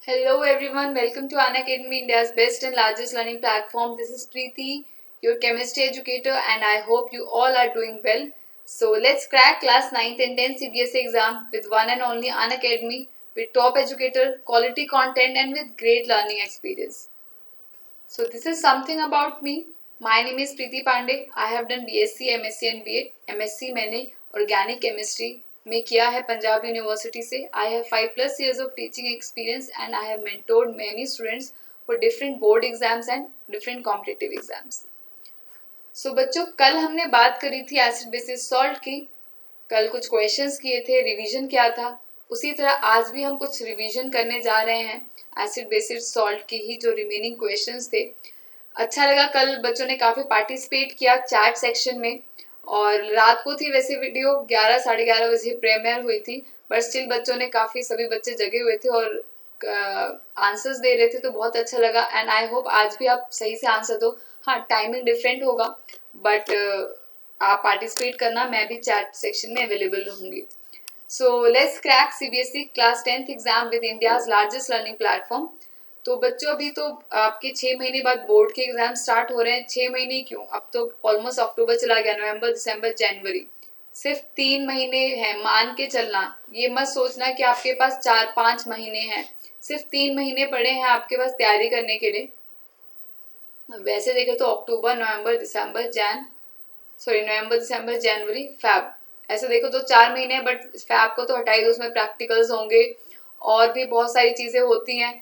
Hello everyone, welcome to Unacademy, India's best and largest learning platform. This is Preeti, your chemistry educator, and I hope you all are doing well. So let's crack class 9th and 10th CBSE exam with one and only Unacademy, with top educator, quality content, and with great learning experience. So this is something about me. My name is Preeti Pandey. I have done BSc, MSc and BEd. MSc मैंने organic chemistry में किया है Punjab university से. I have 5+ years of teaching experience and I have mentored many students for different board exams and different competitive exams. So बच्चों, कल हमने बात करी थी एसिड बेसिस सॉल्ट की. कल कुछ क्वेश्चंस किए थे, रिवीजन क्या था. उसी तरह आज भी हम कुछ रिवीजन करने जा रहे हैं एसिड बेसिस सॉल्ट की ही जो रिमेनिंग क्वेश्चंस थे. अच्छा लगा, कल बच्चों ने काफ़ी पार्टिसिपेट किया चैट सेक्शन में. और रात को थी वैसे वीडियो, 11 साढ़े 11 बजे प्रीमियर हुई थी, बट स्टिल बच्चों ने काफ़ी, सभी बच्चे जगे हुए थे और आंसर्स दे रहे थे, तो बहुत अच्छा लगा. एंड आई होप आज भी आप सही से आंसर दो. हाँ, टाइमिंग डिफरेंट होगा, बट आप पार्टिसिपेट करना, मैं भी चैट सेक्शन में अवेलेबल रहूँगी. So let's crack CBSE class 10th exam with India's largest learning platform. तो बच्चों, अभी तो आपके 6 महीने बाद बोर्ड के एग्जाम स्टार्ट हो रहे हैं. 6 महीने क्यों, अब तो ऑलमोस्ट अक्टूबर चला गया, नवंबर, दिसंबर, जनवरी, सिर्फ 3 महीने हैं. मान के चलना, ये मत सोचना कि आपके पास 4-5 महीने हैं. सिर्फ 3 महीने पड़े हैं आपके पास तैयारी करने के लिए. वैसे देखें तो अक्टूबर, नवंबर, दिसंबर, नवंबर, दिसंबर, जनवरी, फैब, ऐसे देखो तो 4 महीने हैं. बट फैब को तो हटाई दो, उसमें प्रैक्टिकल्स होंगे और भी बहुत सारी चीज़ें होती हैं,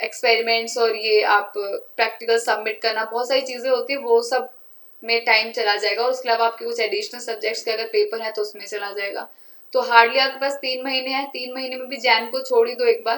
एक्सपेरिमेंट्स, और ये आप प्रैक्टिकल सबमिट करना, बहुत सारी चीज़ें होती है, वो सब में टाइम चला जाएगा. और उसके अलावा आपके कुछ एडिशनल सब्जेक्ट्स के अगर पेपर है तो उसमें चला जाएगा. तो हार्डली आपके पास 3 महीने हैं. 3 महीने में भी जैन को छोड़ ही दो एक बार,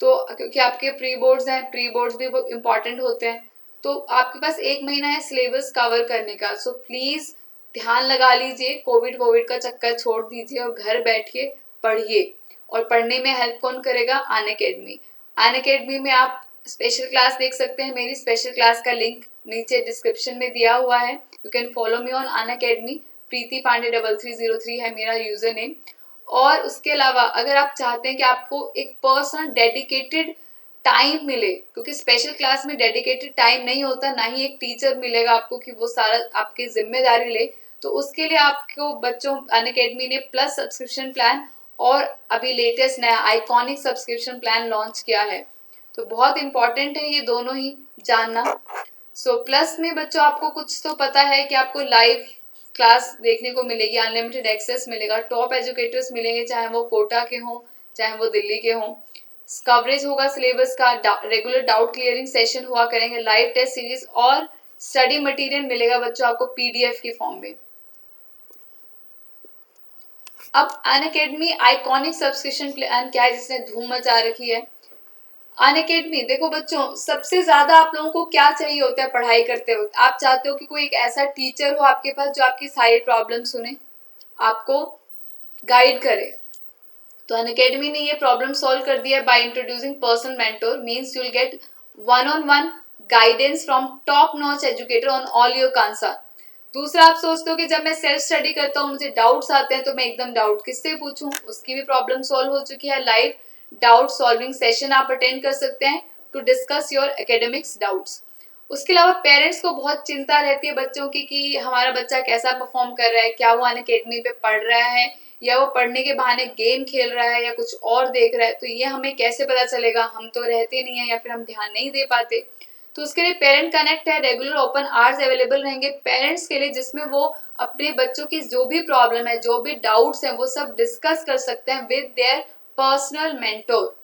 तो क्योंकि आपके प्री बोर्ड्स हैं, प्री बोर्ड्स भी बहुत इंपॉर्टेंट होते हैं, तो आपके पास 1 महीना है सिलेबस कवर करने का. सो प्लीज़ ध्यान लगा लीजिए, कोविड का चक्कर छोड़ दीजिए और घर बैठिए पढ़िए. और पढ़ने में हेल्प कौन करेगा? अनअकैडमी. अनअकैडमी में आप स्पेशल क्लास देख सकते हैं. मेरी स्पेशल क्लास का लिंक नीचे डिस्क्रिप्शन में दिया हुआ है. You can follow me on Unacademy. Preeti Pandey 3303 है मेरा यूजर नेम. और उसके अलावा अगर आप चाहते हैं कि आपको एक पर्सनल डेडिकेटेड टाइम मिले, क्योंकि स्पेशल क्लास में डेडिकेटेड टाइम नहीं होता, ना ही एक टीचर मिलेगा आपको कि वो सारा आपकी जिम्मेदारी ले, तो उसके लिए आपको बच्चों अनअकैडमी ने प्लस सब्सक्रिप्शन प्लान और अभी लेटेस्ट नया आइकॉनिक सब्सक्रिप्शन प्लान लॉन्च किया है. तो बहुत इंपॉर्टेंट है ये दोनों ही जानना. सो प्लस में बच्चों आपको कुछ तो पता है कि आपको लाइव क्लास देखने को मिलेगी, अनलिमिटेड एक्सेस मिलेगा, टॉप एजुकेटर्स मिलेंगे, चाहे वो कोटा के हों चाहे वो दिल्ली के हों. कवरेज होगा सिलेबस का, रेगुलर डाउट क्लियरिंग सेशन हुआ करेंगे, लाइव टेस्ट सीरीज और स्टडी मटेरियल मिलेगा बच्चों आपको PDF की फॉर्म में. अब अनअकैडमी आइकॉनिक सब्सक्रिप्शन प्लान क्या है जिसने धूम मचा रखी है? अनअकैडमी, देखो बच्चों, सबसे ज्यादा आप लोगों को क्या चाहिए होता है पढ़ाई करते वक्त? आप चाहते हो कि कोई एक ऐसा टीचर हो आपके पास जो आपकी सारी प्रॉब्लम सुने, आपको गाइड करे. तो अनअकैडमी ने ये प्रॉब्लम सॉल्व कर दिया by introducing personal mentor. Means you will get 1-on-1 guidance from top notch educator on all your concern. दूसरा, आप सोचते हो कि जब मैं सेल्फ स्टडी करता हूँ मुझे डाउट्स आते हैं, तो मैं एकदम डाउट किससे पूछूं? उसकी भी प्रॉब्लम सॉल्व हो चुकी है. लाइव डाउट सॉल्विंग सेशन आप अटेंड कर सकते हैं to discuss your academics doubts. उसके अलावा पेरेंट्स को बहुत चिंता रहती है बच्चों की कि हमारा बच्चा कैसा परफॉर्म कर रहा है, क्या वो अनअकैडमी पे पढ़ रहा है या वो पढ़ने के बहाने गेम खेल रहा है या कुछ और देख रहा है. तो ये हमें कैसे पता चलेगा? हम तो रहते नहीं है या फिर हम ध्यान नहीं दे पाते. तो उसके लिए पेरेंट कनेक्ट है, रेगुलर ओपन आवर्स अवेलेबल रहेंगे पेरेंट्स के लिए, जिसमें वो अपने बच्चों की जो भी प्रॉब्लम है, जो भी डाउट्स हैं, वो सब डिस्कस कर सकते हैं विद देयर पर्सनल मेंटोर.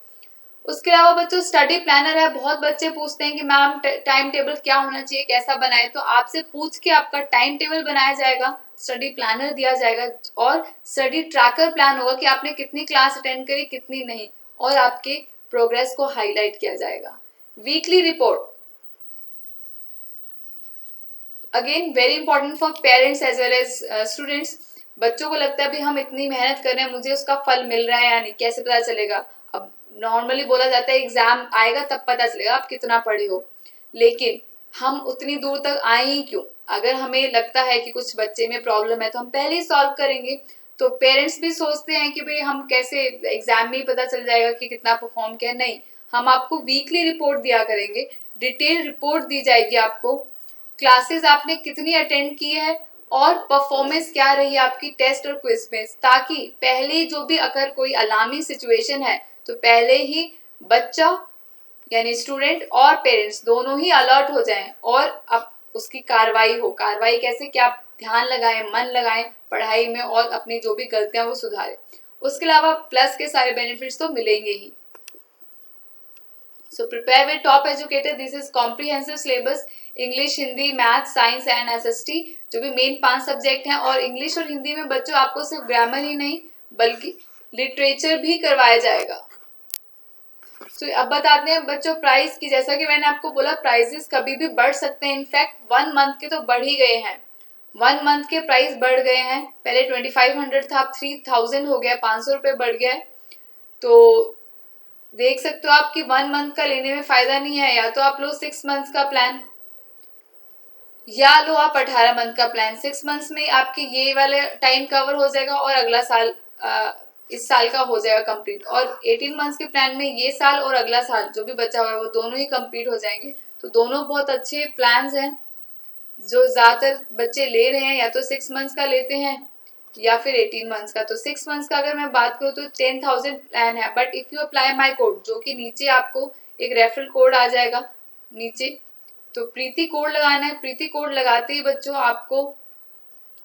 उसके अलावा बच्चों स्टडी प्लानर है. बहुत बच्चे पूछते हैं कि मैम टाइम टेबल क्या होना चाहिए, कैसा बनाए? तो आपसे पूछ के आपका टाइम टेबल बनाया जाएगा, स्टडी प्लानर दिया जाएगा और स्टडी ट्रैकर प्लान होगा कि आपने कितनी क्लास अटेंड करी, कितनी नहीं, और आपके प्रोग्रेस को हाईलाइट किया जाएगा. Weekly report, again very important for parents as well as students. बच्चों को लगता है भाई हम इतनी मेहनत कर रहे हैं, मुझे उसका फल मिल रहा है या नहीं, कैसे पता चलेगा? अब नॉर्मली बोला जाता है एग्जाम आएगा तब पता चलेगा आप कितना पढ़े हो, लेकिन हम उतनी दूर तक आए ही क्यों? अगर हमें लगता है कि कुछ बच्चे में प्रॉब्लम है तो हम पहले ही सॉल्व करेंगे. तो पेरेंट्स भी सोचते हैं कि भाई हम कैसे, एग्जाम में ही पता चल जाएगा कि कितना परफॉर्म किया. नहीं, हम आपको वीकली रिपोर्ट दिया करेंगे, डिटेल रिपोर्ट दी जाएगी आपको, क्लासेस आपने कितनी अटेंड की है और परफॉर्मेंस क्या रही आपकी टेस्ट और क्विज में, ताकि पहले जो भी अगर कोई अलार्मिंग सिचुएशन है तो पहले ही बच्चा यानी स्टूडेंट और पेरेंट्स दोनों ही अलर्ट हो जाएं और अब उसकी कार्रवाई हो। कार्रवाई कैसे, कि आप ध्यान लगाएं, मन लगाएं पढ़ाई में और अपनी जो भी गलतियां वो सुधारें। उसके अलावा प्लस के सारे बेनिफिट्स तो मिलेंगे ही। So prepare with top educator. This is comprehensive syllabus, English, Hindi, math, science and SST, जो भी मेन 5 सब्जेक्ट हैं। और इंग्लिश और हिंदी में बच्चों आपको सिर्फ ग्रामर ही नहीं बल्कि लिटरेचर भी करवाया जाएगा। तो अब बताते हैं बच्चों प्राइस की। जैसा कि मैंने आपको बोला प्राइजेस कभी भी बढ़ सकते हैं, इनफैक्ट 1 मंथ के तो बढ़ ही गए हैं, 1 मंथ के प्राइस बढ़ गए हैं। पहले 2500 था, अब 3000 हो गया, 500 रुपये बढ़ गया है। तो देख सकते हो आप कि 1 मंथ का लेने में फायदा नहीं है, या तो आप लो 6 मंथ्स का प्लान या लो आप 18 मंथ का प्लान। 6 मंथ्स में आपके ये वाले टाइम कवर हो जाएगा और अगला साल इस साल का हो जाएगा कंप्लीट, और 18 मंथ्स के प्लान में ये साल और अगला साल जो भी बचा हुआ है वो दोनों ही कंप्लीट हो जाएंगे। तो दोनों बहुत अच्छे प्लान्स हैं जो ज़्यादातर बच्चे ले रहे हैं, या तो 6 मंथ्स का लेते हैं या फिर 18 मंथ्स का। तो 6 मंथ्स का अगर मैं बात करूँ तो 10,000 प्लान है, but if you apply my code, जो कि नीचे आपको एक रेफरल कोड आ जाएगा नीचे, तो प्रीति कोड लगाना है। प्रीति कोड लगाते ही बच्चों आपको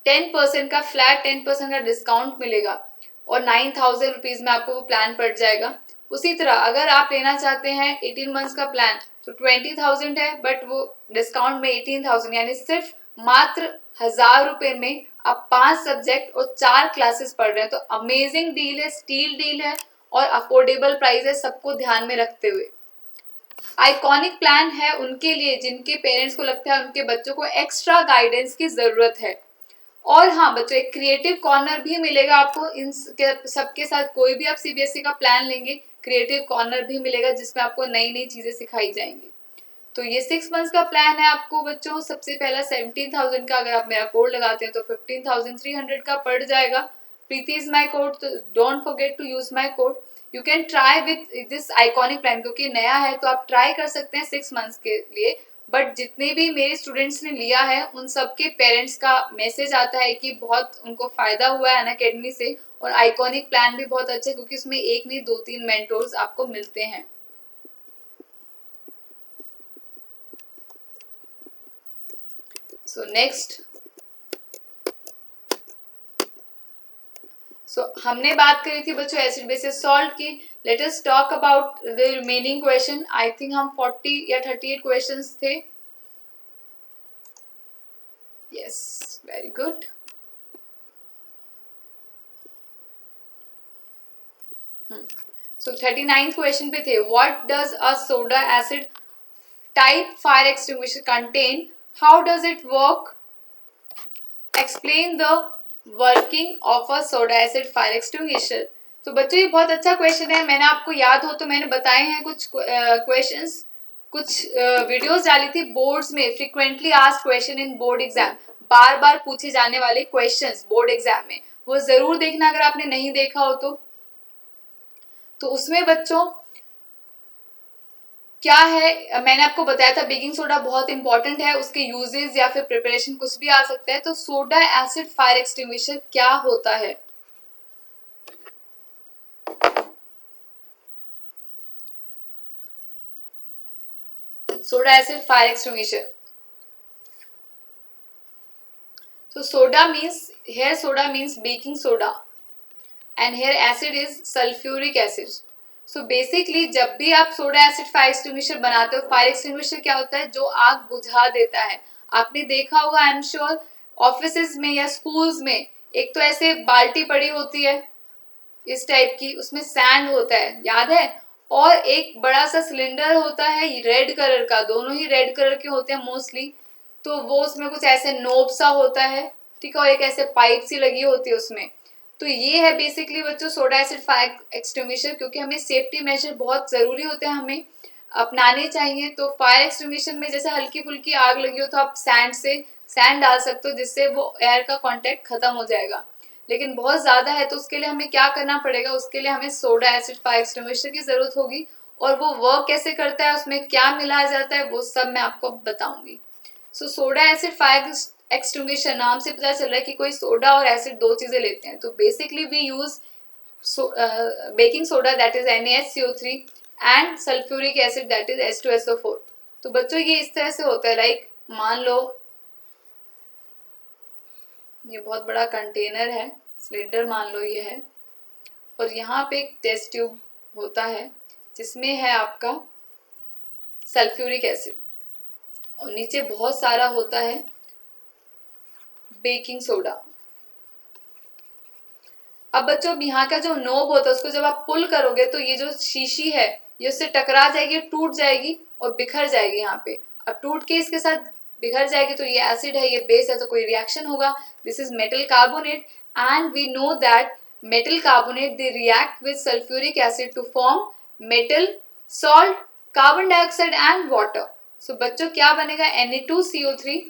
10% का फ्लैट 10% का डिस्काउंट मिलेगा और 9,000 रुपीज़ में आपको वो प्लान पड़ जाएगा। उसी तरह अगर आप लेना चाहते हैं 18 मंथ्स का प्लान तो 20,000 है, बट वो डिस्काउंट में 18,000, यानी सिर्फ मात्र 1,000 रुपये में आप 5 सब्जेक्ट और 4 क्लासेस पढ़ रहे हैं। तो अमेजिंग डील है, स्टील डील है और अफोर्डेबल प्राइस है, सबको ध्यान में रखते हुए। आइकॉनिक प्लान है उनके लिए जिनके पेरेंट्स को लगता है उनके बच्चों को एक्स्ट्रा गाइडेंस की जरूरत है। और हाँ बच्चों, एक क्रिएटिव कॉर्नर भी मिलेगा आपको इन सबके साथ। कोई भी आप सीबीएसई का प्लान लेंगे क्रिएटिव कॉर्नर भी मिलेगा जिसमें आपको नई नई चीजें सिखाई जाएंगी। तो ये 6 मंथ्स का प्लान है आपको बच्चों। सबसे पहला 17,000 का अगर आप मेरा कोड लगाते हैं तो 15,300 का पड़ जाएगा। प्रीति इज माई कोड, तो don't forget to use my code. You can try with this iconic plan, क्योंकि नया है तो आप ट्राई कर सकते हैं 6 मंथ्स के लिए। बट जितने भी मेरे स्टूडेंट्स ने लिया है उन सबके पेरेंट्स का मैसेज आता है कि बहुत उनको फायदा हुआ है अनअकैडमी से, और आइकॉनिक प्लान भी बहुत अच्छा है क्योंकि उसमें एक नहीं 2-3 मेंटोर्स आपको मिलते हैं। सो नेक्स्ट, हमने बात करी थी बच्चों एसिड बेसिस सॉल्ट की। Let us talk about the remaining question. I think हम 40 या 38 क्वेश्चंस थे। Yes, very good. So 39th question पे थे, what does a soda acid type fire extinguisher contain, how does it work, explain the working of a soda acid fire extinguisher. तो बच्चों ये बहुत अच्छा क्वेश्चन है। मैंने आपको याद हो तो मैंने बताए हैं कुछ क्वेश्चंस, कुछ वीडियोस डाली थी बोर्ड्स में, frequently asked question in board exam, बार बार पूछे जाने वाले क्वेश्चंस बोर्ड एग्जाम में, वो जरूर देखना अगर आपने नहीं देखा हो तो उसमें बच्चों क्या है, मैंने आपको बताया था बेकिंग सोडा बहुत इंपॉर्टेंट है, उसके यूजेस या फिर प्रिपरेशन कुछ भी आ सकता है। तो सोडा एसिड फायर एक्सटिंग्विशर क्या होता है? Soda acid fire extinguisher, so soda means, here soda means baking soda and here acid is sulfuric acid. So basically जब भी आप सोडा एसिड फायर एक्सटिंग्विशर बनाते हो, फायर एक्सटिंग्विशर क्या होता है, जो आग बुझा देता है। आपने देखा होगा आई एम श्योर ऑफिसेज में या स्कूल्स में, एक तो ऐसे बाल्टी पड़ी होती है इस टाइप की, उसमें सैंड होता है, याद है, और एक बड़ा सा सिलेंडर होता है रेड कलर का, दोनों ही रेड कलर के होते हैं मोस्टली। तो वो उसमें कुछ ऐसे नोब सा होता है, ठीक है, और एक ऐसे पाइप सी लगी होती है उसमें। तो ये है बेसिकली बच्चों सोडा एसिड फायर एक्सटिंग्विशर, क्योंकि हमें सेफ्टी मेजर बहुत ज़रूरी होते हैं, हमें अपनाने चाहिए। तो फायर एक्सटिंग्विशर में जैसे हल्की फुल्की आग लगी हो तो आप सैंड डाल सकते हो जिससे वो एयर का कांटेक्ट खत्म हो जाएगा। लेकिन बहुत ज़्यादा है तो उसके लिए हमें क्या करना पड़ेगा, उसके लिए हमें सोडा एसिड फायर एक्सटिंग्विशर की ज़रूरत होगी। और वो वर्क कैसे करता है, उसमें क्या मिलाया जाता है, वो सब मैं आपको बताऊंगी। सो सोडा एसिड फायर एक्सटिंग्विशर, नाम से पता चल रहा है कि कोई सोडा और एसिड दो चीजें लेते हैं। तो basically we use baking soda, that is NaSCO3, and sulfuric acid, that is H2SO4। तो बच्चों ये इस तरह से होता है, लाइक मान लो ये बहुत बड़ा कंटेनर है, सिलेंडर मान लो ये है, और यहाँ पे एक टेस्ट ट्यूब होता है जिसमें है आपका सल्फ्यूरिक एसिड, और नीचे बहुत सारा होता है बेकिंग सोडा। अब बच्चों यहाँ का जो नोब होता है उसको जब आप पुल करोगे तो ये जो शीशी है ये उससे टकरा जाएगी, टूट जाएगी और बिखर जाएगी यहाँ पे। अब टूट के इसके साथ बिखर जाएगी तो ये एसिड है, ये बेस है, तो कोई रिएक्शन होगा। This is metal carbonate and we know that metal carbonate they react with sulphuric acid to form metal, salt, carbon dioxide and water. So बच्चों क्या बनेगा, Na2CO3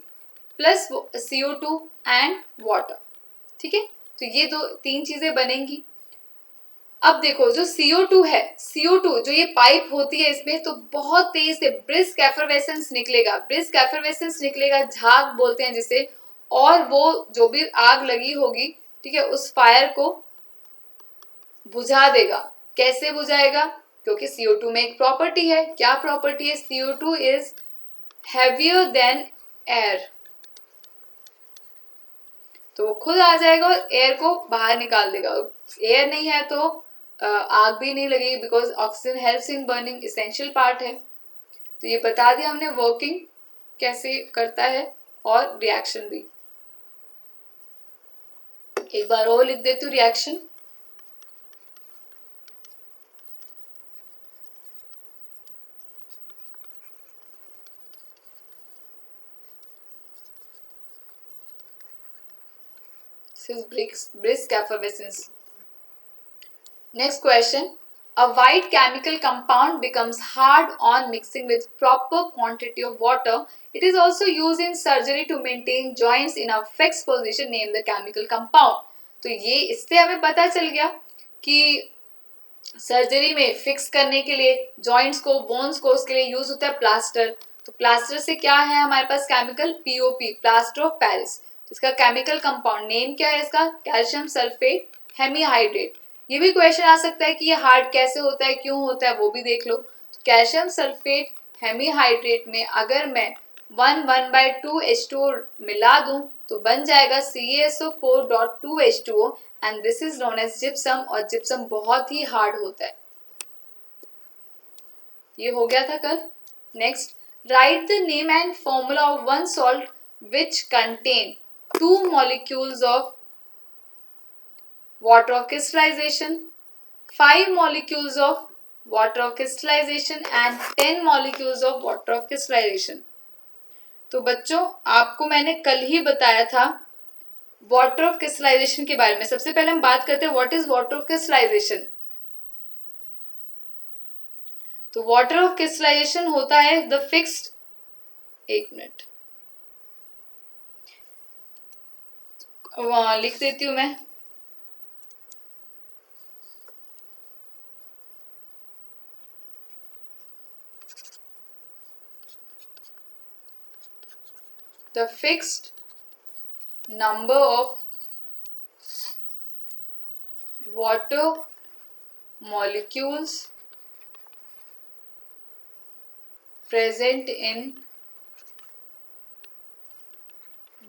plus CO2 and water. ठीक है, तो ये दो तीन चीजें बनेंगी। अब देखो जो CO2 है, CO2 जो ये पाइप होती है इसमें तो बहुत तेज से ब्रिस्क एफरवेसेंस निकलेगा, ब्रिस्क एफरवेसेंस निकलेगा, झाग बोलते हैं जिसे, और वो जो भी आग लगी होगी, ठीक है, उस फायर को बुझा देगा। कैसे बुझाएगा, क्योंकि CO2 में एक प्रॉपर्टी है, क्या प्रॉपर्टी है, CO2 is heavier than air, तो वो खुद आ जाएगा और एयर को बाहर निकाल देगा। एयर नहीं है तो आग भी नहीं लगेगी, because oxygen helps in burning, essential part है। तो ये बता दिया हमने वर्किंग कैसे करता है और रिएक्शन भी। एक बार और लिख देती हूँ reaction. Brisk effervescence. Next question. A white chemical compound becomes hard on mixing with proper quantity of water. It is also used in surgery to maintain joints in a fixed position. Name the chemical compound. तो ये इससे हमें पता चल गया कि surgery में fix करने के लिए जॉइंट्स को, बोन्स को, उसके लिए यूज होता है प्लास्टर। तो प्लास्टर से क्या है हमारे पास chemical, POP, plaster of Paris. इसका केमिकल कंपाउंड नेम क्या है इसका, कैल्शियम सल्फेट हेमीहाइड्रेट। ये भी क्वेश्चन आ सकता है कि ये हार्ड कैसे होता है, क्यों होता है, वो भी देख लो। तो कैल्शियम सल्फेट हेमीहाइड्रेट में अगर मैं 1,1/2H2O मिला दूं तो बन जाएगा CaSO4.2H2O and this is known as gypsum, और जिप्सम बहुत ही हार्ड होता है। ये हो गया था कल। Next, right the name and formula of one salt which contain 2 molecules of water of crystallization, 5 molecules of water of crystallization and 10 molecules of water of crystallization। तो बच्चों आपको मैंने कल ही बताया था वाटर ऑफ क्रिस्टलाइजेशन के बारे में। सबसे पहले हम बात करते हैं what is water of crystallisation. तो वाटर ऑफ क्रिस्टलाइजेशन होता है द फिक्स्ड, एक मिनट लिख देती हूं मैं, the fixed number of water molecules present in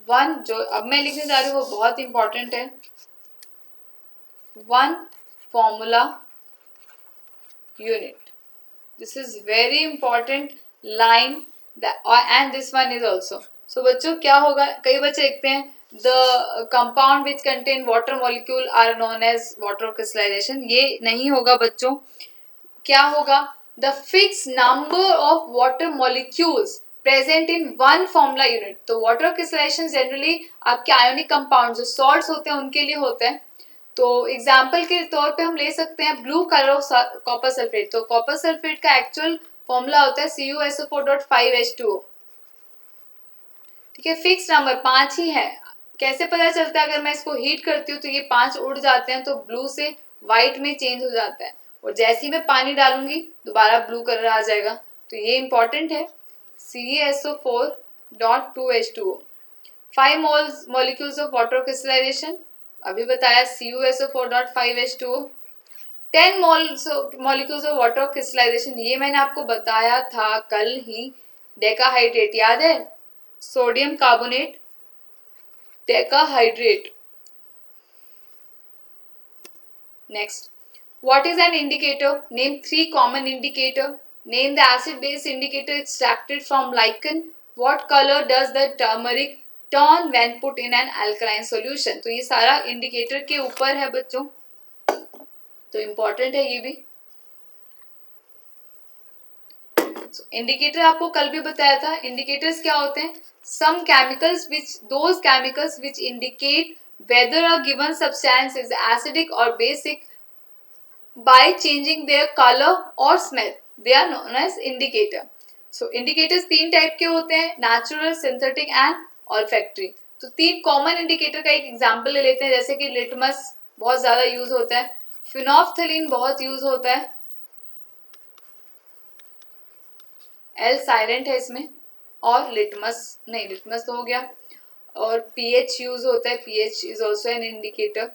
one, जो अब मैं लिखने जा रही हूँ वो बहुत इंपॉर्टेंट है, one formula unit. This is very important line and this one is also. So बच्चों क्या होगा, कई बच्चे लिखते हैं the compound which contain water molecule are known as water of crystallisation. ये नहीं होगा बच्चों, क्या होगा, the fix number of water molecules present in one formula unit. तो वाटर ऑफ क्रिस्टलाइजेशन जनरली आपके आयोनिक कंपाउंड जो सॉल्ट्स होते हैं उनके लिए होते हैं। तो एग्जाम्पल के तौर पे हम ले सकते हैं blue colour of copper sulphate. तो कॉपर सल्फेट का एक्चुअल फॉर्मूला होता है CuSO4.5H2O। ठीक है, फिक्स नंबर 5 ही है। कैसे पता चलता है, अगर मैं इसको हीट करती हूँ तो ये 5 उड़ जाते हैं तो ब्लू से व्हाइट में चेंज हो जाता है। और जैसे ही मैं पानी डालूंगी दोबारा ब्लू कलर आ जाएगा। तो ये इंपॉर्टेंट है। CaSO4.2H2O। 5 molecules of water crystallization, अभी बताया CuSO4.5H2O। 10 molecules of water crystallization, ये मैंने आपको बताया था कल ही। डेकाहाइड्रेट याद है, sodium carbonate decahydrate. Next, what is an indicator? Name 3 common indicator. Name the acid base indicator extracted from lichen. What color does the turmeric turn when put in an alkaline solution? तो ये सारा indicator के ऊपर है बच्चों, तो important है ये भी। इंडिकेटर आपको कल भी बताया था। इंडिकेटर्स क्या होते हैं? Some chemicals those chemicals which indicate whether a given substance is acidic or basic by changing their color or smell, they are known as indicator. So indicators 3 type के होते हैं, नेचुरल, सिंथेटिक एंड ऑल्फैक्टरी। तो 3 common indicator का एक example ले लेते हैं, जैसे कि लिटमस बहुत ज्यादा यूज होता है, फिनोफ्थलीन बहुत यूज होता है, एल साइलेंट है इसमें, और लिटमस नहीं, लिटमस तो हो गया, और पीएच यूज होता है, pH is also an indicator.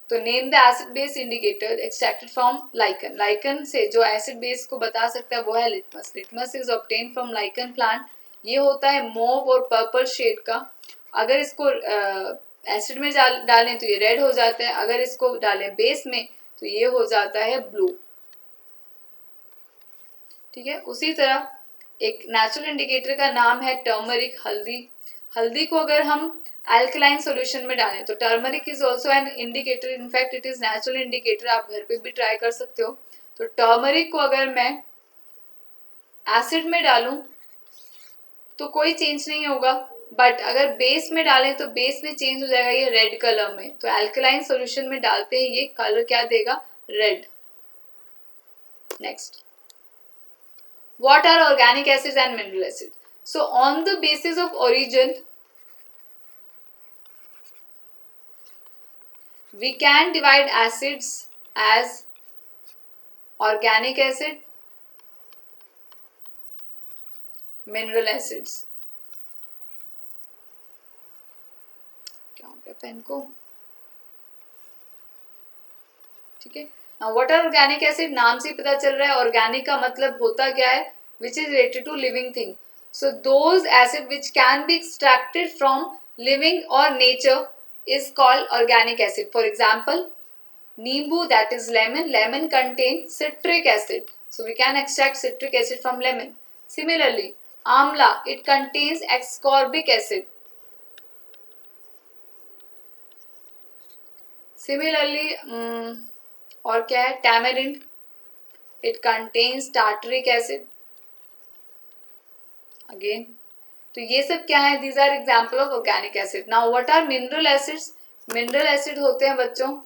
तो name the acid base indicator extracted from lichen. Lichen से जो एसिड बेस को बता सकता है वो है litmus. Litmus is obtain from lichen plant. ये होता है मोव और पर्पल शेड का। अगर इसको एसिड में डालें तो ये रेड हो जाता है, अगर इसको डालें बेस में तो ये हो जाता है ब्लू। ठीक है, उसी तरह एक नेचुरल इंडिकेटर का नाम है टर्मरिक, हल्दी। हल्दी को अगर हम अल्कलाइन सॉल्यूशन में डालें तो turmeric is also an indicator, in fact it is natural indicator, आप घर पे भी ट्राई कर सकते हो। तो टर्मरिक को अगर मैं एसिड में डालूं तो कोई चेंज नहीं होगा, बट अगर बेस में डालें तो बेस में चेंज हो जाएगा ये रेड कलर में। तो अल्कलाइन सॉल्यूशन में डालते हैं ये कलर क्या देगा? Red. Next, what are organic acids and mineral acids? So on the basis of origin we can divide acids as organic acid, mineral acids। क्या हो गया पेन को? ठीक है, now what are organic acid? नाम से पता चल रहा है ऑर्गेनिक का मतलब होता क्या है, which is related to living thing. So those acid which can be extracted from living or nature is called organic acid. For example, Nimbu, that is lemon. Lemon contains citric acid, so we can extract citric acid from lemon. Similarly, Amla, it contains ascorbic acid. Similarly, और क्या है? Tamarind, it contains tartaric acid. Again, तो ये सब क्या है? These are example of organic acid. Now, what are mineral acids? Mineral acid होते हैं बच्चों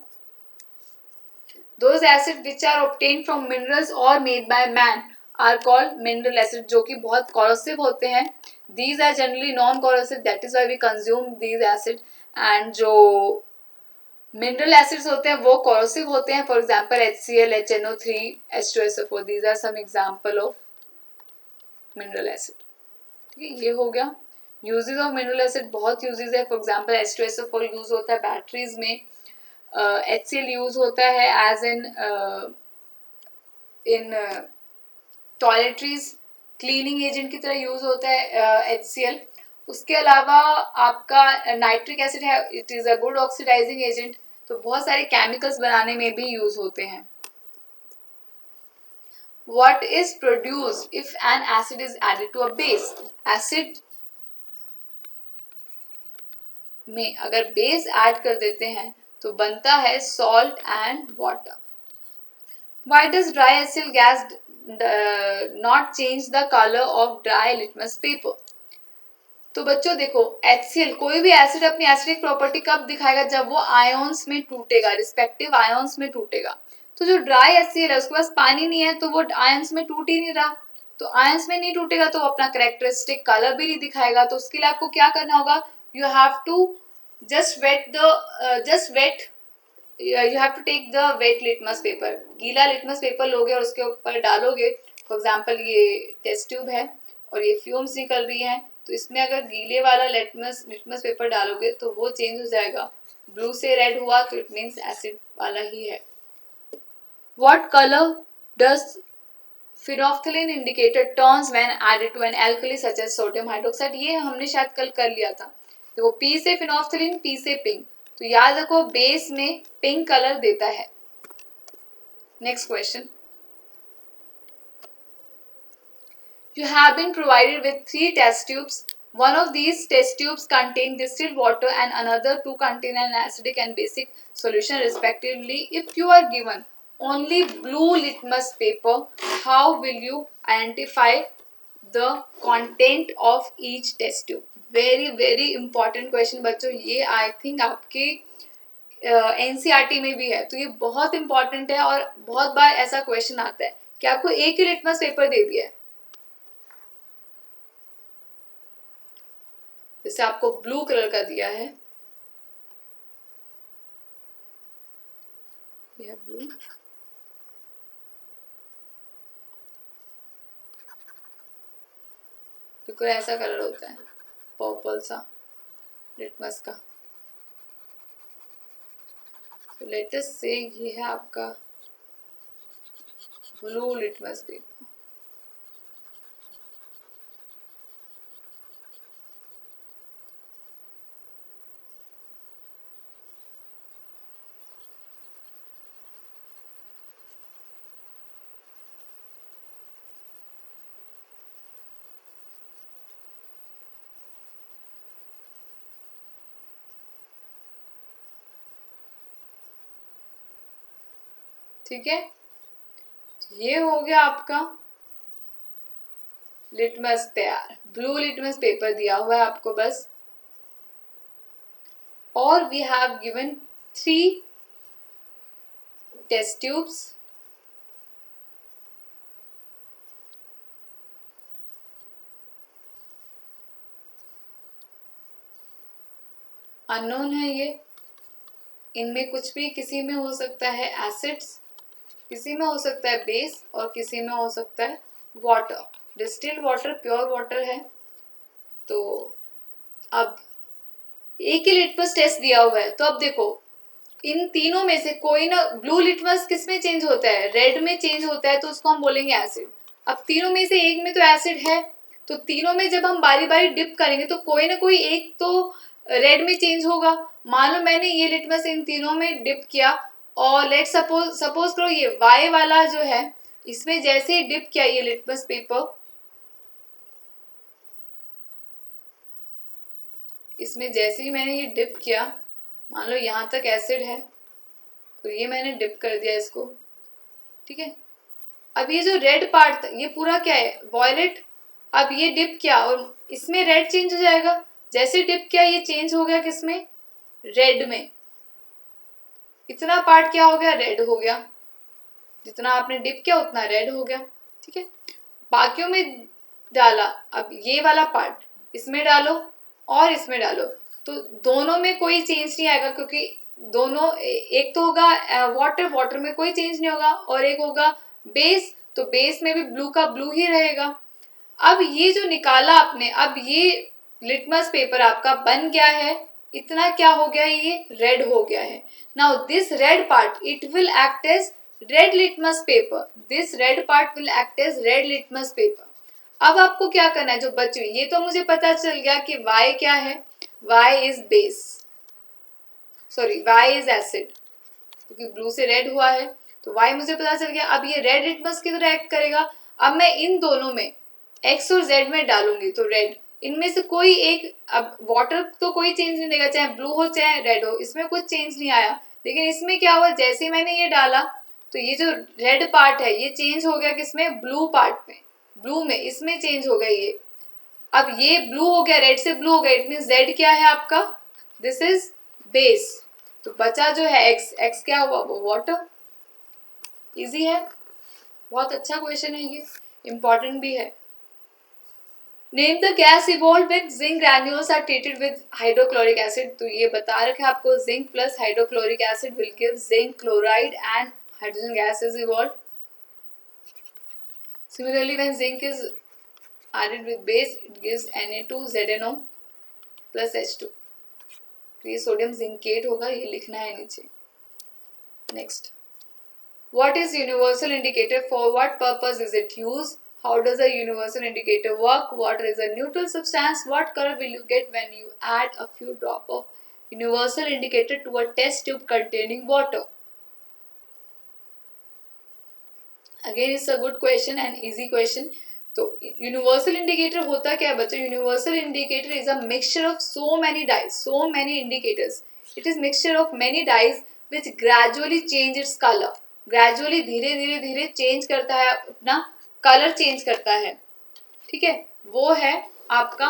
those acids which are obtained from minerals or made by man are called mineral acid, जो कि बहुत corrosive होते हैं। These are generally non-corrosive, that is why we consume these acid. And जो mineral acids होते हैं वो corrosive होते हैं, for example HCl, HNO3, H2SO4, these are some example of mineral acid। ठीक है, ये हो गया। uses of mineral acid बहुत uses है, for example H2SO4 यूज होता है बैटरीज में, HCl यूज होता है as in toiletries, cleaning agent की तरह यूज होता है HCl। उसके अलावा आपका नाइट्रिक एसिड है, it is a good oxidising agent, तो बहुत सारे केमिकल्स बनाने में भी यूज होते हैं। What is produced if an acid is added to a base? Acid में अगर बेस ऐड कर देते हैं तो बनता है salt and water. Why does dry HCl gas not change the color of dry litmus paper? तो बच्चों देखो, HCl कोई भी एसिड अपनी एसिडिक प्रॉपर्टी कब दिखाएगा? जब वो आयोन्स में टूटेगा, रिस्पेक्टिव आयोन्स में टूटेगा। तो जो ड्राई HCl है उसके पास पानी नहीं है तो वो आयंस में टूट ही नहीं रहा, तो आयंस में नहीं टूटेगा तो वो अपना करेक्टरिस्टिक कलर भी नहीं दिखाएगा। तो उसके लिए आपको क्या करना होगा? You have to just wet you have to take the wet litmus paper, गीला लिटमस पेपर लोगे और उसके ऊपर डालोगे. फॉर एग्जाम्पल ये टेस्ट ट्यूब है और ये फ्यूम्स निकल रही हैं, तो इसमें अगर गीले वाला लिटमस लिटमस पेपर डालोगे तो वो चेंज हो जाएगा. ब्लू से रेड हुआ तो इट मीन्स एसिड वाला ही है. What colour does phenolphthalein indicator turns when added to an alkali such as sodium hydroxide. ये हमने शायद कल कर लिया था. देखो पी से फिनोल्फ्थलीन, पी से पिंक, तो याद रखो बेस में पिंक कलर देता है. Next question. You have been provided with 3 test tubes. One of these test tubes contain distilled water and another 2 contain an acidic and basic solution respectively. If you are given only blue litmus paper, how will you identify the content of each test tube? Very important question बच्चों. ये I think आपके NCERT में भी है, तो ये बहुत important है और बहुत बार ऐसा क्वेश्चन आता है कि आपको एक ही लिटमस पेपर दे दिया है, जैसे आपको ब्लू कलर का दिया है, यह ब्लू, बिल्कुल ऐसा कलर होता है पर्पल सा लिटमस का. तो लेट अस से ये है आपका ब्लू लिटमस पेपर. ठीक है, ये हो गया आपका लिटमस तैयार. ब्लू लिटमस पेपर दिया हुआ है आपको बस. और we have given 3 test tubes. Unknown है ये. इनमें कुछ भी, किसी में हो सकता है एसिड्स, किसी में हो सकता है बेस और किसी में हो सकता है water. Distilled water pure water है. तो अब एक ही लिटमस टेस्ट दिया हुआ है, तो अब देखो इन तीनों में से कोई ना, ब्लू लिटमस किस में चेंज होता है? रेड में चेंज होता है, तो उसको हम बोलेंगे एसिड. अब तीनों में से एक में तो एसिड है, तो तीनों में जब हम बारी बारी डिप करेंगे तो कोई ना कोई एक तो रेड में चेंज होगा. मान लो मैंने ये लिटमस इन तीनों में डिप किया और लेट सपोज करो ये वाई वाला जो है, इसमें जैसे ही डिप किया ये लिटमस पेपर, इसमें जैसे ही मैंने ये डिप किया, मान लो यहाँ तक एसिड है, तो ये मैंने डिप कर दिया इसको. ठीक है, अब ये जो रेड पार्ट था ये पूरा क्या है? वॉयलेट. अब ये डिप किया और इसमें रेड चेंज हो जाएगा. जैसे डिप किया ये चेंज हो गया किसमें? रेड में. इतना पार्ट क्या हो गया? रेड हो गया. जितना आपने डिप किया उतना रेड हो गया. ठीक है, बाकियों में डाला. अब ये वाला पार्ट इसमें डालो और इसमें डालो, तो दोनों में कोई चेंज नहीं आएगा, क्योंकि दोनों एक तो होगा वाटर, वाटर में कोई चेंज नहीं होगा, और एक होगा बेस, तो बेस में भी ब्लू का ब्लू ही रहेगा. अब ये जो निकाला आपने, अब ये लिटमस पेपर आपका बन गया है, इतना क्या हो गया? ये रेड हो गया है. Now this red part it will act as red litmus paper. This red part will act as red litmus paper. अब आपको क्या करना है जो बची हुई, ये तो मुझे पता चल गया कि Y क्या है. Y is base, sorry Y is acid, क्योंकि ब्लू से रेड हुआ है तो Y मुझे पता चल गया. अब ये रेड लिटमस की तरह एक्ट करेगा. अब मैं इन दोनों में X और Z में डालूंगी तो रेड. इनमें से कोई एक, अब वाटर तो कोई चेंज नहीं देगा, चाहे ब्लू हो चाहे रेड हो, इसमें कुछ चेंज नहीं आया. लेकिन इसमें क्या हुआ? जैसे ही मैंने ये डाला तो ये जो रेड पार्ट है ये चेंज हो गया किसमें? ब्लू पार्ट में, ब्लू में, इसमें चेंज हो गया ये. अब ये ब्लू हो गया, रेड से ब्लू हो गया, इट मीन जेड क्या है आपका? This is base. तो बचा जो है एक्स, एक्स क्या हुआ? वो वाटर. इजी है, बहुत अच्छा क्वेश्चन है ये, इम्पॉर्टेंट भी है. Name the gas evolve when zinc granules are treated with hydrochloric acid. तो ये बता रखा है आपको, zinc plus hydrochloric acid will give zinc chloride and hydrogen gas is evolve. Similarly, when zinc is added with base, it gives Na2ZNO plus H2. तो ये sodium zincate होगा, ये लिखना है नीचे। Next, what is universal indicator? For what purpose is it used? How does a universal indicator work? What is a neutral substance? What color will you get when you add a few drop of universal indicator to a test tube containing water? Again, it's a good question and easy question. तो universal indicator होता क्या है बच्चों? Universal indicator is a mixture of so many dyes, so many indicators. It is mixture of many dyes which gradually change its colour. Gradually धीरे धीरे धीरे change करता है, अपना कलर चेंज करता है, ठीक है, वो है आपका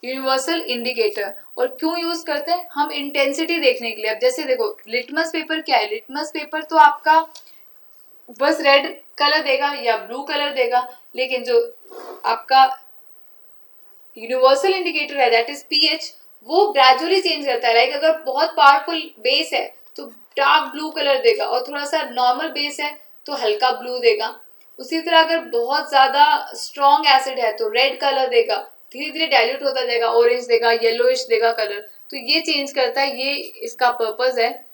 यूनिवर्सल इंडिकेटर। और क्यों यूज करते हैं? हम इंटेंसिटी देखने के लिए। अब जैसे देखो, लिटमस पेपर क्या है? लिटमस पेपर तो आपका बस रेड कलर देगा या ब्लू कलर देगा, लेकिन जो आपका यूनिवर्सल इंडिकेटर है दैट इज पीएच, वो ग्रेजुअली चेंज करता है। लाइक अगर बहुत पावरफुल बेस है तो डार्क ब्लू कलर देगा, और थोड़ा सा नॉर्मल बेस है तो हल्का ब्लू देगा। उसी तरह अगर बहुत ज्यादा स्ट्रॉन्ग एसिड है तो रेड कलर देगा, धीरे धीरे डाइल्यूट होता जाएगा, ऑरेंज देगा, येलोइश देगा कलर। तो ये चेंज करता है, ये इसका पर्पज है।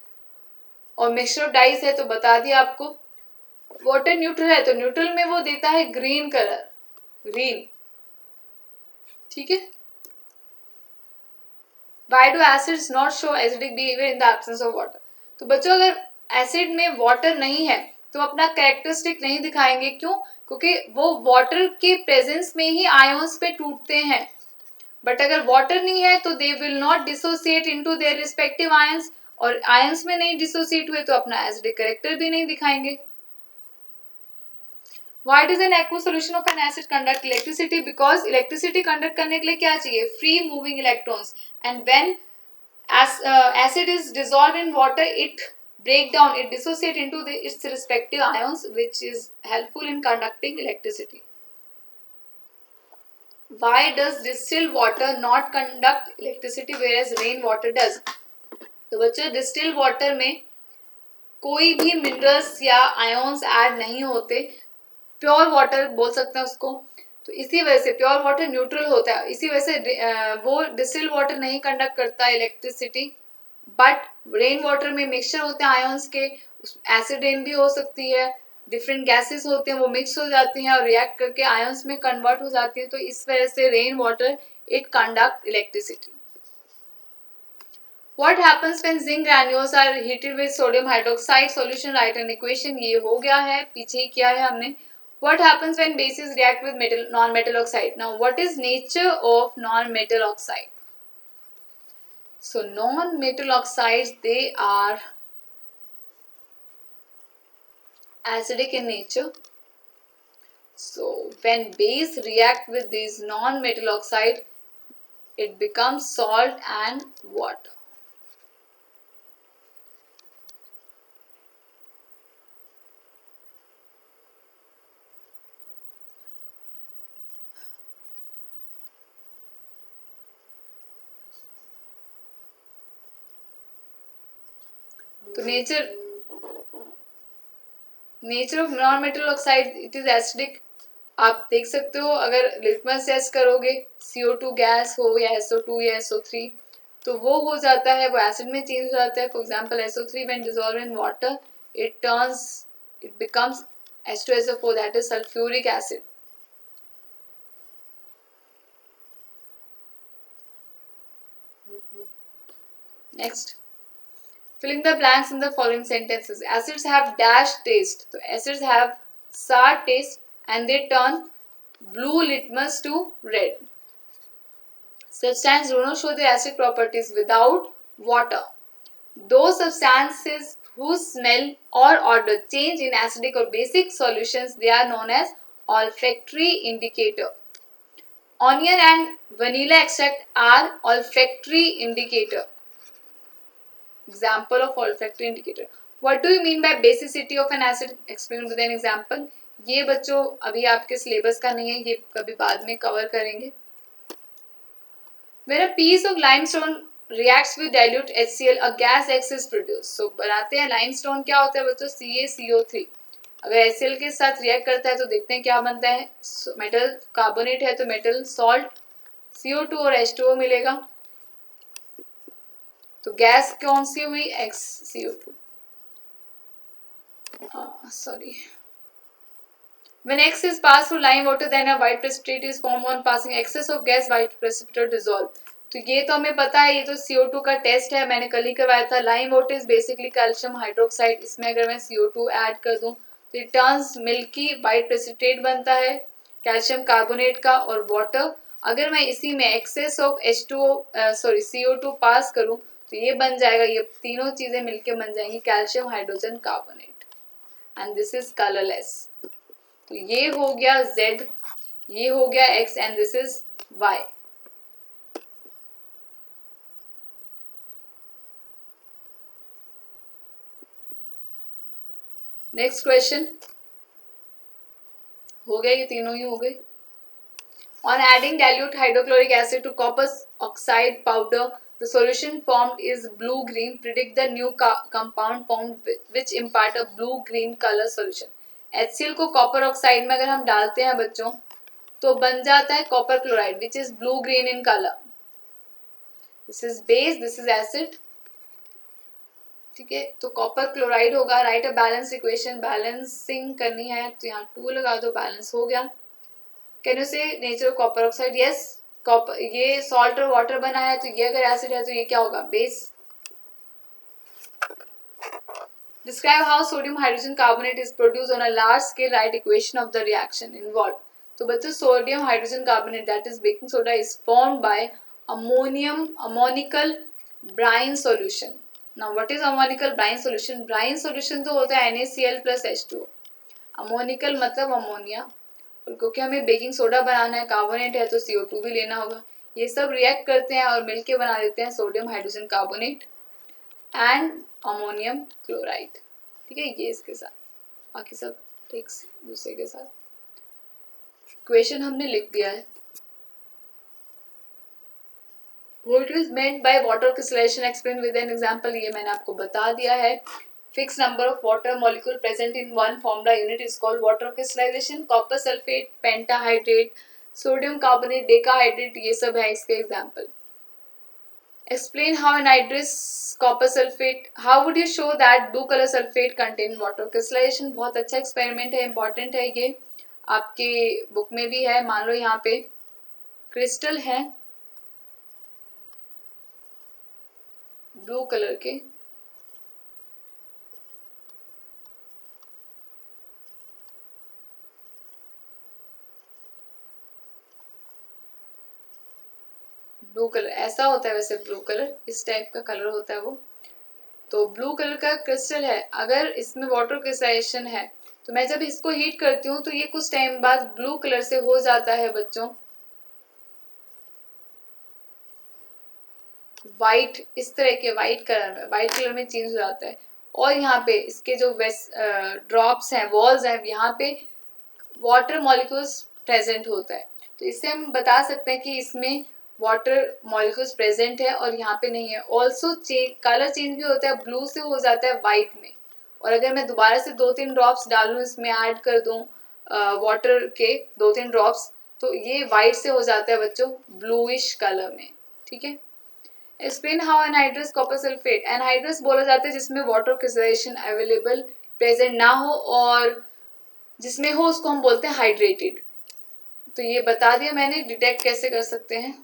और मिक्सचर ऑफ डाइस है तो बता दिया आपको। वाटर न्यूट्रल है तो न्यूट्रल में वो देता है ग्रीन कलर, ग्रीन, ठीक है। Why do acids not show acidic behavior in the absence of water? तो बच्चों, अगर एसिड में वाटर नहीं है तो अपना कैरेक्टरिस्टिक नहीं दिखाएंगे। क्यों? क्योंकि वो वाटर के प्रेजेंस में ही आयंस पे टूटते हैं। बट अगर वाटर नहीं है तो they will not dissociate into their respective ions, और आयंस में नहीं डिसोसिएट हुए तो अपना एसिडिक कैरेक्टर भी नहीं दिखाएंगे। Why does an aqueous solution of an acid conduct electricity? Because electricity conduct करने के लिए क्या चाहिए? Free moving electrons. And when acid is dissolved in water, it break down, it dissociate into its respective ions, which is helpful in conducting electricity. Why does distilled water not conduct electricity whereas rain water does? तो बच्चों, distilled water में कोई भी minerals या ions add नहीं होते, pure water बोल सकते हैं उसको। तो इसी वजह से प्योर वाटर न्यूट्रल होता है, इसी वजह से वो डिस्टिल्ड वाटर नहीं कंडक्ट करता इलेक्ट्रिसिटी। बट रेन वाटर में मिक्सचर होते हैं आयंस के, एसिड रेन भी हो सकती है, डिफरेंट गैसेस होते हैं, वो मिक्स हो जाती हैं और रिएक्ट करके आयंस में कन्वर्ट हो जाती हैं। तो इस वजह से rain water it conduct electricity. What happens when zinc granules are heated with sodium hydroxide solution? Write an equation। ये हो गया है, पीछे ही किया है हमने। What happens when bases react with metal non-metal oxide? Now, what is nature of non-metal oxide? So, non-metal oxides, they are acidic in nature. So, when base react with these non-metal oxide, it becomes salt and water. तो nature of non metal oxide, it is acidic. आप देख सकते हो, अगर litmus test करोगे, CO2 gas हो या SO2 या SO3, तो वो हो जाता है, वो एसिड में चेंज हो जाता है। For example SO3 when dissolve in water, it becomes H2SO4, that is sulphuric acid. Next, filling the blanks in the following sentences. Acids have dash taste. So acids have sour taste and they turn blue litmus to red. Substances do not show their acid properties without water. Those substances whose smell or odor change in acidic or basic solutions, they are known as olfactory indicator. Onion and vanilla extract are olfactory indicator. Example of olfactory indicator. What do you mean by basicity of an acid? Explain with an example. ये बच्चों अभी आपके syllabus का नहीं है, ये कभी बाद में कवर करेंगे। When a piece of limestone reacts with dilute HCl, a gas X is produced. So बनाते हैं limestone, क्या होता है बच्चों, CaCO3. अगर HCl के साथ रिएक्ट करता है तो देखते हैं क्या बनता है. मेटल कार्बोनेट है तो मेटल सॉल्ट, CO2 और H2O मिलेगा. तो गैस कौन सी हुई, XCO2. Sorry. When X is passed through lime water, then a white precipitate is formed. On passing excess of gas, white precipitate dissolve. तो ये तो हमें पता है, ये तो CO2 का टेस्ट है, मैंने कल ही करवाया था. Lime water is basically calcium hydroxide. इसमें अगर मैं CO2 ऐड कर दूं तो it turns milky white precipitate बनता है कैल्शियम कार्बोनेट का और वाटर. अगर मैं इसी में एक्सेस ऑफ CO2 पास करूं तो ये बन जाएगा, ये तीनों चीजें मिलके बन जाएंगी calcium hydrogen carbonate. And this is colourless. तो ये हो गया Z, ये हो गया X and this is Y. Next question हो गया, ये तीनों ही हो गए. On adding dilute hydrochloric acid to copper oxide powder, the solution formed is blue-green. Predict the new compound formed which impart a blue-green color solution. HCl को copper oxide में अगर हम डालते हैं बच्चों तो बन जाता है copper chloride which is blue green in colour. This is base, this is acid. ठीक है, तो कॉपर क्लोराइड होगा. Right a balance equation. Balancing करनी है तो यहाँ 2 लगा दो, बैलेंस हो गया. कैन यू से nature of copper oxide. Yes, copper ये सॉल्ट और वाटर बना है तो ये अगर एसिड है तो ये क्या होगा, base. Describe how sodium hydrogen carbonate is produce on a large scale. Right equation of the reaction involve. तो बच्चों sodium hydrogen carbonate that is baking soda is formed by ammoniacal brine solution. Now what is ammoniacal brine solution. Brine solution तो होता है NaCl plus H2O. Ammoniacal मतलब ammonia, और क्योंकि हमें baking soda बनाना है, कार्बोनेट है तो CO2 भी लेना होगा. ये सब रिएक्ट करते हैं और मिलके बना देते हैं sodium hydrogen carbonate and ammonium chloride. ठीक है, ये इसके साथ, बाकी सब एक दूसरे के साथ. इक्वेशन हमने लिख दिया है. What is meant by water crystallization? Explain with an example. ये मैंने आपको बता दिया है. Fixed number of water molecule present in one formula unit is called water crystallization. Copper sulfate, pentahydrate, sodium carbonate, decahydrate, ये सब है इसके example. Explain how anhydrous copper sulfate. How would you show that blue color sulfate contain water crystallization? बहुत अच्छा experiment है, important है, ये आपके बुक में भी है. मान लो यहाँ पे क्रिस्टल है ब्लू कलर के, ब्लू कलर ऐसा होता है. वैसे ब्लू कलर इस टाइप का कलर होता है वो. तो ब्लू कलर का क्रिस्टल है, अगर इसमें वाटर क्रिस्टलाइजेशन है तो मैं जब इसको हीट करती हूँ तो ये कुछ टाइम बाद ब्लू कलर से हो जाता है बच्चों वाइट. इस तरह के वाइट कलर में चेंज हो जाता है. और यहाँ पे इसके जो ड्रॉप्स हैं, वॉल्स हैं, यहाँ पे वाटर मॉलिक्यूल्स प्रेजेंट होता है. तो इससे हम बता सकते हैं कि इसमें वाटर मॉलिक्यूल्स प्रेजेंट है और यहाँ पे नहीं है. ऑल्सो कलर चेंज भी होता है, ब्लू से हो जाता है वाइट में. और अगर मैं दोबारा से 2-3 ड्रॉप्स डालूं, इसमें ऐड कर दूं वाटर के 2-3 ड्रॉप्स, तो ये वाइट से हो जाता है बच्चों ब्लूइश कलर में. ठीक है. Explain how anhydrous copper sulphate. Anhydrous बोला जाता है जिसमें वाटर क्रिस्टलाइजेशन अवेलेबल प्रेजेंट ना हो, और जिसमें हो उसको हम बोलते हैं हाइड्रेटेड. तो ये बता दिया मैंने. डिटेक्ट कैसे कर सकते हैं.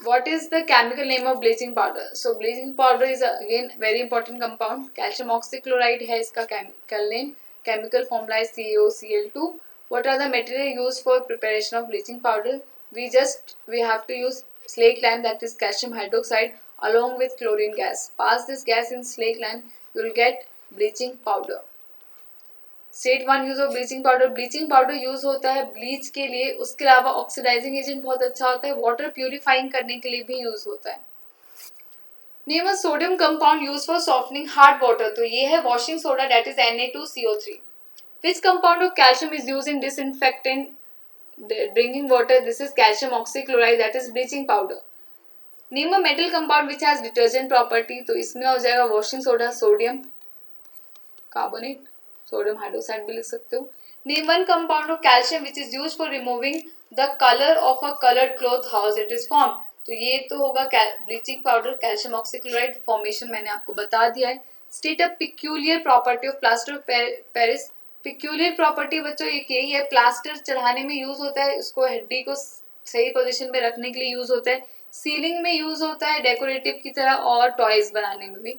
What is the chemical name of bleaching powder? So bleaching powder is again very important compound. Calcium oxychloride है इसका chemical name. Chemical formula is CaOCl2. What are the material used for preparation of bleaching powder? We have to use slaked lime, that is calcium hydroxide, along with chlorine gas. Pass this gas in slaked lime, you will get bleaching powder. State 1 use of bleaching powder. Bleaching powder use होता है bleach के लिए, उसके अलावा oxidising agent बहुत अच्छा होता है, वाटर प्यूरिफाइंग करने के लिए भी यूज होता है. Name a sodium compound use for softening hard water. तो ये है washing soda, that is Na2CO3. Which compound of calcium is use in disinfectant drinking water, this is calcium oxychloride, that is bleaching powder. Name a metal compound which has detergent property, तो इसमें हो जाएगा washing soda, sodium carbonate, sodium hydroxide भी लिख सकते हो. Name one compound of calcium which is used for removing the colour of a coloured cloth, how it is form, तो ये तो होगा bleaching powder, calcium oxychloride. Formation मैंने आपको बता दिया है. State a peculiar property of plaster of Paris. Peculiar property बच्चों एक यही है, प्लास्टर चढ़ाने में यूज होता है, उसको हड्डी को सही पोजीशन पे रखने के लिए यूज होता है, सीलिंग में यूज होता है डेकोरेटिव की तरह, और टॉयज बनाने में भी.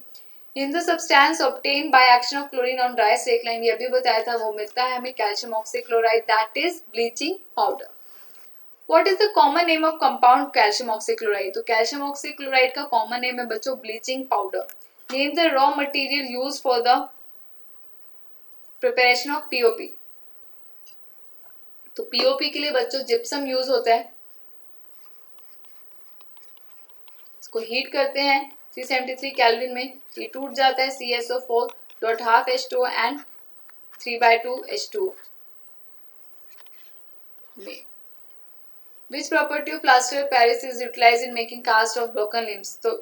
In the substance obtain by action of chlorine on dry slaked lime, ये अभी बताया था, वो मिलता है हमें calcium oxychloride, that is bleaching powder. What is the common name of compound calcium oxychloride, तो कैल्शियम ऑक्सीक्लोराइड का कॉमन नेम है बच्चों bleaching powder. Name the raw material use for the preparation of POP, तो POP के लिए बच्चों gypsum use होता है, इसको हीट करते हैं 373 केल्विन में, ये टूट जाता है CSO4 dot half H2O and 3/2 H2O में. Which property of plaster of Paris is utilize in making cast of broken limbs, तो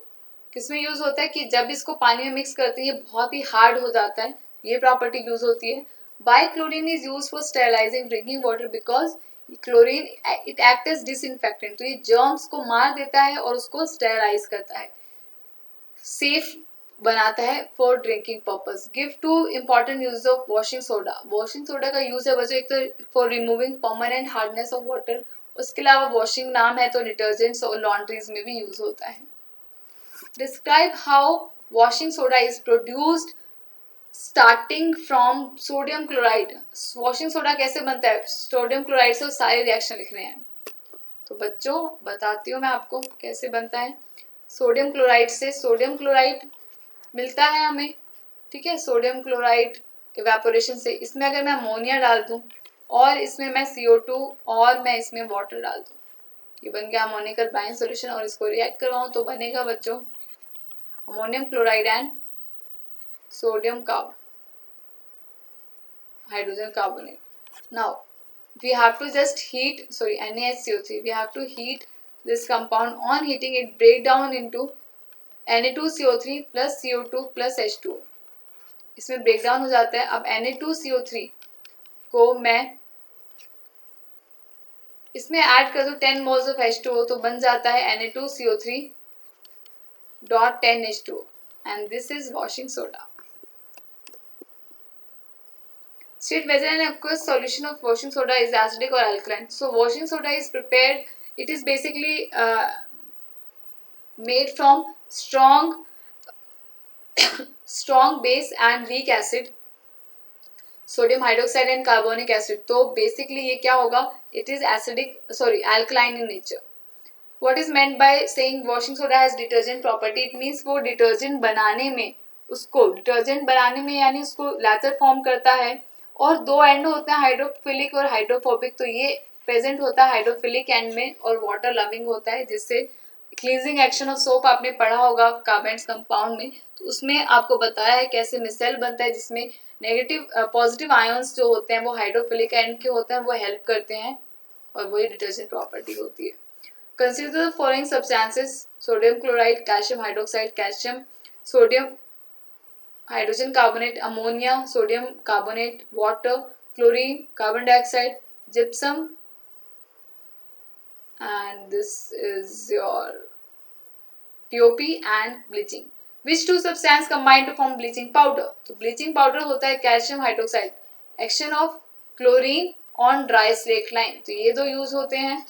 किसमें यूज होता है कि जब इसको पानी में मिक्स करते हैं ये बहुत ही हार्ड हो जाता है, ये प्रॉपर्टी यूज होती है. By chlorine is use for sterilising drinking water because chlorine it act as disinfectant, तो ये जर्म्स को मार देता है और उसको स्टेरिलाइज करता है, सेफ बनाता है for drinking purpose. Give two important use of washing soda. Washing soda का यूज है बच्चों एक तो for removing permanent hardness of water, उसके अलावा वॉशिंग नाम है तो डिटर्जेंट्स और लॉन्ड्रीज में भी यूज होता है. Describe how washing soda is produced starting from sodium chloride. Washing soda कैसे बनता है, सोडियम क्लोराइड से सारे रिएक्शन लिखने हैं, तो बच्चों बताती हूँ मैं आपको कैसे बनता है. सोडियम क्लोराइड से सोडियम क्लोराइड मिलता है हमें, ठीक है, सोडियम क्लोराइड इवेपोरेशन से, इसमें अगर मैं अमोनिया डाल दूं और इसमें मैं CO2 और मैं इसमें वाटर डाल दूं, ये बन गया अमोनिया बाइन सोल्यूशन, और इसको रिएक्ट करवाऊं तो बनेगा बच्चों ammonium chloride and sodium carb hydrogen carbonate. Now we have to just heat, sorry, NaHCO3, we have to heat this compound. On heating it break down into Na2CO3 plus CO2 plus H2O, इसमें break down हो जाता है. अब Na2CO3 को मैं इसमें add कर दूं 10 मोल्स ऑफ H2O, तो बन जाता है Na2CO3 dot 10 H2O and this is washing soda. State whether an aqueous solution of washing soda is acidic or alkaline. So washing soda is prepared, it is basically made from strong base and weak acid, sodium hydroxide and carbonic acid. तो basically ये क्या होगा, it is acidic, sorry, alkaline in nature. What is meant by saying washing soda has detergent property? It means वो detergent बनाने में, उसको detergent बनाने में यानी उसको latter form करता है, और दो एंड होते हैं हाइड्रोफिलिक और हाइड्रोफोबिक, तो ये प्रेजेंट होता है हाइड्रोफिलिक एंड में, और वाटर लविंग होता है, जिससे क्लींजिंग एक्शन ऑफ सोप आपने पढ़ा होगा कार्बेंट्स कंपाउंड में, तो उसमें आपको बताया है कैसे मिसेल बनता है, जिसमें नेगेटिव पॉजिटिव आयंस जो होते हैं वो हाइड्रोफिलिक एंड के होते हैं, वो हेल्प करते हैं, और वही डिटर्जेंट प्रॉपर्टी होती है. Consider the following substances, sodium chloride, calcium hydroxide, calcium sodium hydrogen carbonate, ammonia, sodium carbonate, water, chlorine, carbon dioxide, gypsum, and this is your POP and bleaching. Which two substances combine to form bleaching powder? तो bleaching powder होता है calcium hydroxide, action of chlorine on dry slaked lime, तो ये दो use होते हैं.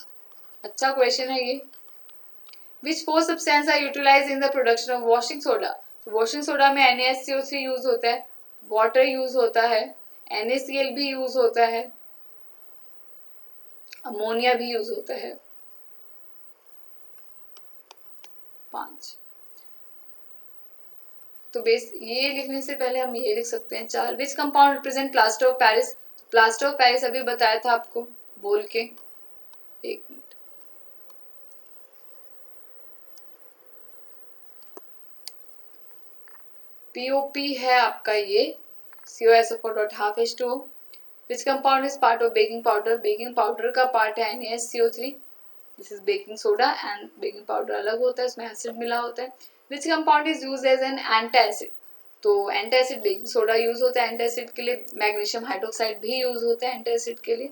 अच्छा question है ये. Which four substances are utilized in the production of washing soda? तो वॉशिंग सोडा में NaCO3 यूज होता है, वाटर यूज होता है, NaCl भी यूज होता है, अमोनिया भी यूज होता है. 5. तो बेस ये लिखने से पहले हम ये लिख सकते हैं 4. Which compound represent plaster of Paris? Plaster of Paris अभी बताया था आपको बोल के, एक मिनट. POP है आपका ये COSO4 dot half H2O. Which compound is part of baking powder, baking powder का पार्ट है NaSCO3, this is baking soda and baking powder अलग होता है, उसमें एसिड मिला होता है। Which compound is use as an antacid, तो एंटासिड बेकिंग सोडा यूज होता है एंटासिड के लिए, मैग्नीशियम हाइड्रोक्साइड भी यूज होता है एंटासिड के लिए।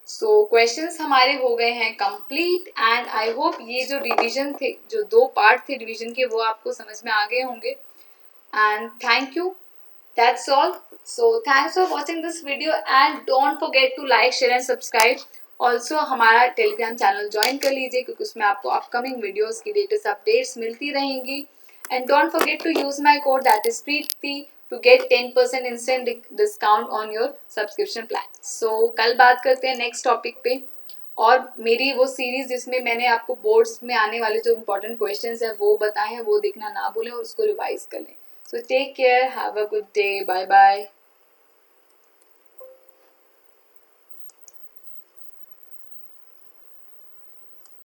सो क्वेश्चंस हमारे हो गए हैं कंप्लीट एंड आई होप ये जो रिवीजन थे, जो 2 पार्ट थे रिवीजन के, वो आपको समझ में आ गए होंगे and thank you, that's all. So thanks for watching this video and don't forget to like, share and subscribe. Also हमारा टेलीग्राम चैनल ज्वाइन कर लीजिए क्योंकि उसमें आपको अपकमिंग वीडियोस की लेटेस्ट अपडेट्स मिलती रहेंगी। And don't forget to use my code that is Preeti to get 10% instant discount on your subscription plan. So कल बात करते हैं नेक्स्ट टॉपिक पे, और मेरी वो सीरीज जिसमें मैंने आपको बोर्ड्स में आने वाले जो इम्पोर्टेंट क्वेश्चंस है वो बताए हैं, वो देखना ना भूलें और उसको रिवाइज कर लें। So take care, have a good day, bye bye.